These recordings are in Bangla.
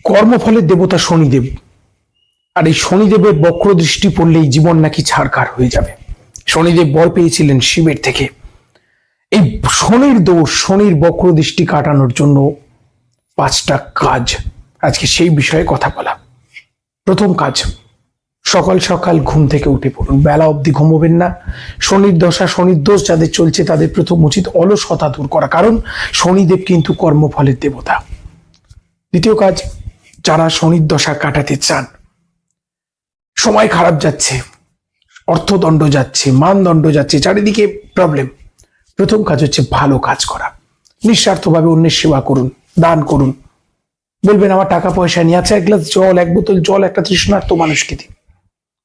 কর্মফলের দেবতা শনিদেব, আর এই শনিদেবের বক্র দৃষ্টি পড়লেই জীবন নাকি ছাড়খাড় হয়ে যাবে। শনিদেব বর পেয়েছিলেন শিবের থেকে। এই শনির দোষ, শনির বক্র দৃষ্টি কাটানোর জন্য 5টা কাজ, আজকে সেই বিষয়ে কথা বলা। প্রথম কাজ, সকাল সকাল ঘুম থেকে উঠে পড়ুন, বেলা অবধি ঘুমোবেন না। শনির দশা, শনির দোষ যাদের চলছে তাদের প্রথম উচিত অলসতা দূর করা, কারণ শনিদেব কিন্তু কর্মফলের দেবতা। দ্বিতীয় কাজ, যারা শনির দশা কাটাতে চান, সময় খারাপ যাচ্ছে, অর্থদণ্ড যাচ্ছে, মানদণ্ড যাচ্ছে, চারিদিকে প্রবলেম, প্রথম কাজ হচ্ছে ভালো কাজ করা। নিঃস্বার্থভাবে অন্যের সেবা করুন, দান করুন। বলবেন আমার টাকা পয়সা নিয়ে, আচ্ছা এক গ্লাস জল, এক বোতল জল একটা তৃষ্ণার্ত মানুষকে দিন।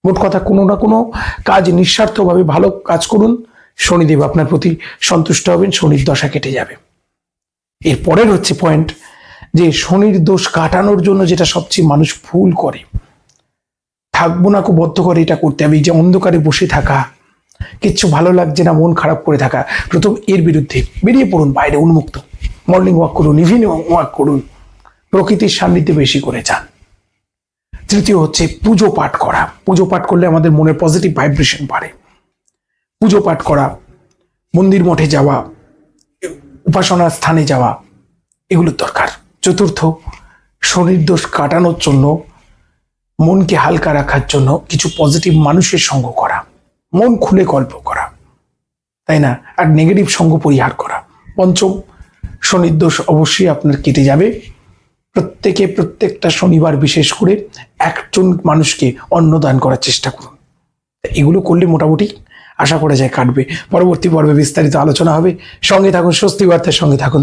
মোট কথা কোনো না কোনো কাজ নিঃস্বার্থভাবে ভালো কাজ করুন, শনিদেব আপনার প্রতি সন্তুষ্ট হবেন, শনির দশা কেটে যাবে। এরপরের হচ্ছে পয়েন্ট, যে শনির দোষ কাটানোর জন্য যেটা সবচেয়ে মানুষ ভুল করে, থাকবো না কো বদ্ধ করে এটা করতে হবে, এই যে অন্ধকারে বসে থাকা, কিচ্ছু ভালো লাগছে না, মন খারাপ করে থাকা, প্রথম এর বিরুদ্ধে বেরিয়ে পড়ুন, বাইরে উন্মুক্ত, মর্নিং ওয়াক করুন, ইভিনিং ওয়াক করুন, প্রকৃতির সান্নিধ্যে বেশি করে যান। তৃতীয় হচ্ছে পুজো পাঠ করা। পুজো পাঠ করলে আমাদের মনের পজিটিভ ভাইব্রেশন বাড়ে। পুজো পাঠ করা, মন্দির মঠে যাওয়া, উপাসনার স্থানে যাওয়া, এগুলোর দরকার। চতুর্থ, শনির দোষ কাটানোর জন্য, মনকে হালকা রাখার জন্য কিছু পজিটিভ মানুষের সঙ্গ করা, মন খুলে গল্প করা, তাই না, আর নেগেটিভ সঙ্গ পরিহার করা। পঞ্চম, শনির দোষ অবশ্যই আপনার কেটে যাবে। প্রত্যেকটা শনিবার বিশেষ করে একজন মানুষকে অন্নদান করার চেষ্টা করুন। এগুলো করলে মোটামুটি আশা করা যায় কাটবে। পরবর্তী পর্বে বিস্তারিত আলোচনা হবে। সঙ্গে থাকুন, স্বস্তি বার্তার সঙ্গে থাকুন।